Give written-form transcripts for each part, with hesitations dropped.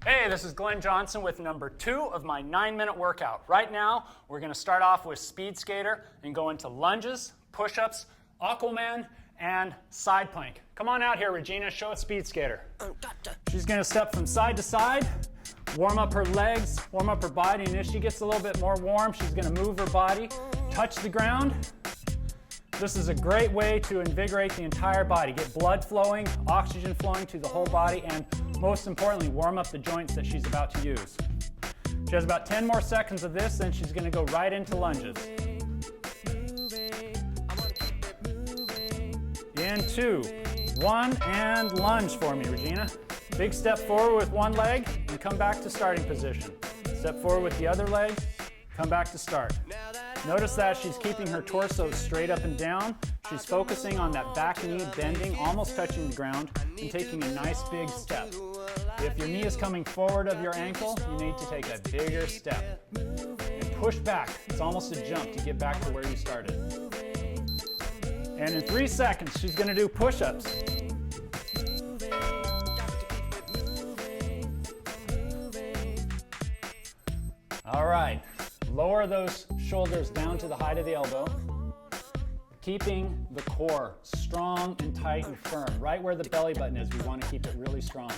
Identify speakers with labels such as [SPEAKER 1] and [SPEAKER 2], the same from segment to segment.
[SPEAKER 1] Hey, this is Glenn Johnson with number 2 of my 9-minute workout. Right now, we're going to start off with speed skater and go into lunges, push-ups, aquaman, and side plank. Come on out here, Regina. Show us speed skater. She's going to step from side to side, warm up her legs, warm up her body, and if she gets a little bit more warm, she's going to move her body, touch the ground. This is a great way to invigorate the entire body, get blood flowing, oxygen flowing to the whole body, and most importantly, warm up the joints that she's about to use. She has about 10 more seconds of this, then she's going to go right into lunges. In 2, 1, and lunge for me, Regina. Big step forward with one leg and come back to starting position. Step forward with the other leg, come back to start. Notice that she's keeping her torso straight up and down. She's focusing on that back knee bending, almost touching the ground, and taking a nice big step. If your knee is coming forward of your ankle, you need to take a bigger step. And push back. It's almost a jump to get back to where you started. And in 3 seconds, she's going to do push-ups. All right. Lower those shoulders down to the height of the elbow, keeping the core strong and tight and firm. Right where the belly button is, we want to keep it really strong.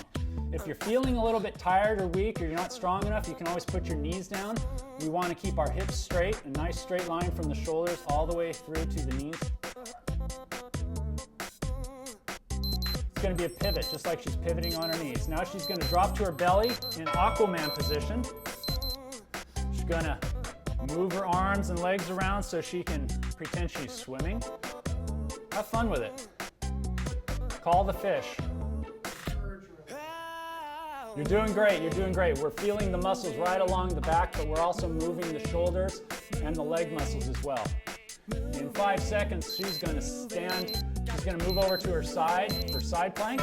[SPEAKER 1] If you're feeling a little bit tired or weak or you're not strong enough, you can always put your knees down. We want to keep our hips straight, a nice straight line from the shoulders all the way through to the knees. It's going to be a pivot, just like she's pivoting on her knees. Now she's going to drop to her belly in aquaman position. She's going to move her arms and legs around so she can pretend she's swimming. Have fun with it. Call the fish. You're doing great, you're doing great. We're feeling the muscles right along the back, but we're also moving the shoulders and the leg muscles as well. In 5 seconds, she's going to stand. She's going to move over to her side for side plank.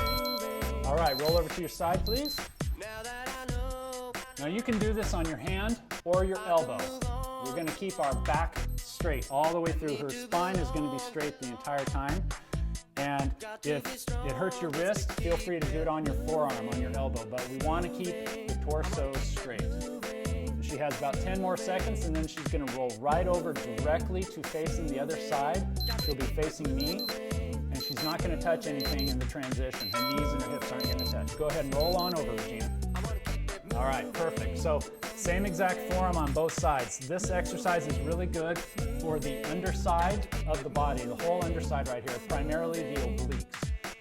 [SPEAKER 1] All right, roll over to your side, please. Now you can do this on your hand or your elbow. We're going to keep our back straight all the way through. Her spine is going to be straight the entire time. And if it hurts your wrist, feel free to do it on your forearm, on your elbow. But we want to keep the torso straight. She has about 10 more seconds, and then she's going to roll right over directly to facing the other side. She'll be facing me, and she's not going to touch anything in the transition. Her knees and her hips aren't going to touch. Go ahead and roll on over, Regina. All right, perfect. So same exact form on both sides. This exercise is really good for the underside of the body, the whole underside right here, primarily the obliques.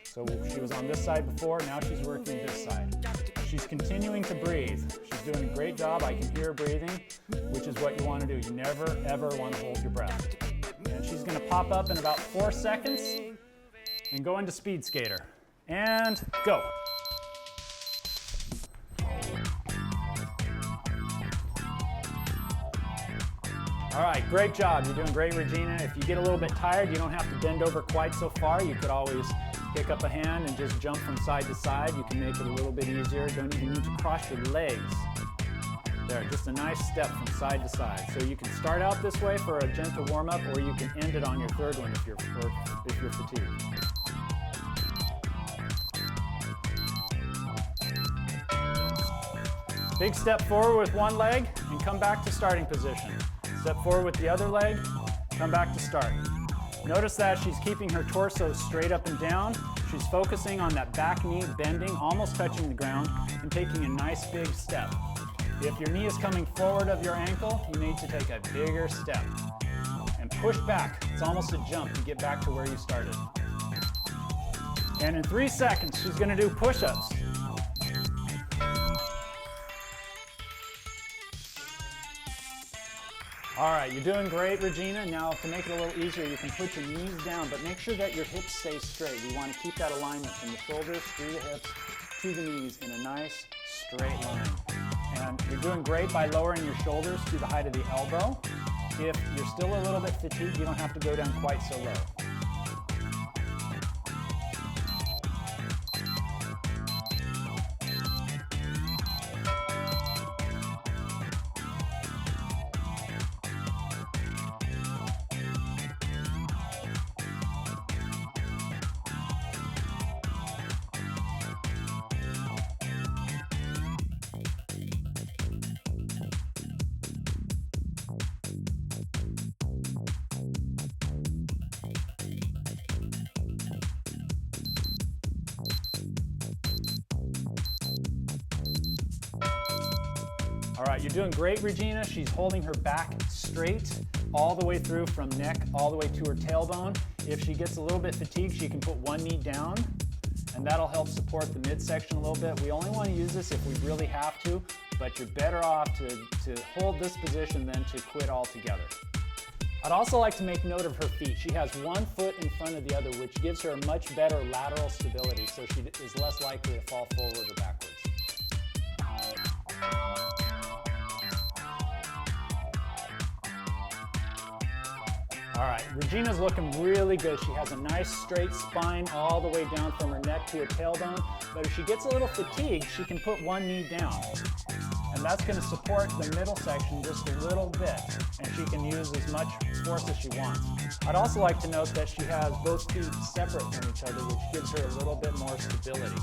[SPEAKER 1] So she was on this side before, now she's working this side. She's continuing to breathe. She's doing a great job. I can hear her breathing, which is what you want to do. You never, ever want to hold your breath. And she's going to pop up in about 4 seconds and go into speed skater. And go. All right, great job. You're doing great, Regina. If you get a little bit tired, you don't have to bend over quite so far. You could always pick up a hand and just jump from side to side. You can make it a little bit easier. Don't even need to cross your legs. There, just a nice step from side to side. So you can start out this way for a gentle warm-up, or you can end it on your third one if you're fatigued. Big step forward with one leg and come back to starting position. Step forward with the other leg, come back to start. Notice that she's keeping her torso straight up and down. She's focusing on that back knee bending, almost touching the ground, and taking a nice big step. If your knee is coming forward of your ankle, you need to take a bigger step. And push back. It's almost a jump to get back to where you started. And in 3 seconds, she's going to do push-ups. All right, you're doing great, Regina. Now, to make it a little easier, you can put your knees down, but make sure that your hips stay straight. We want to keep that alignment from the shoulders through the hips to the knees in a nice, straight line. And you're doing great by lowering your shoulders to the height of the elbow. If you're still a little bit fatigued, you don't have to go down quite so low. right, you're doing great, Regina. She's holding her back straight all the way through from neck all the way to her tailbone. If she gets a little bit fatigued, she can put one knee down, and that'll help support the midsection a little bit. We only want to use this if we really have to, but you're better off to hold this position than to quit altogether. I'd also like to make note of her feet. She has one foot in front of the other, which gives her a much better lateral stability, so she is less likely to fall forward or backwards. All right, Regina's looking really good. She has a nice straight spine all the way down from her neck to her tailbone, but if she gets a little fatigued, she can put one knee down. And that's going to support the middle section just a little bit, and she can use as much force as she wants. I'd also like to note that she has both feet separate from each other, which gives her a little bit more stability.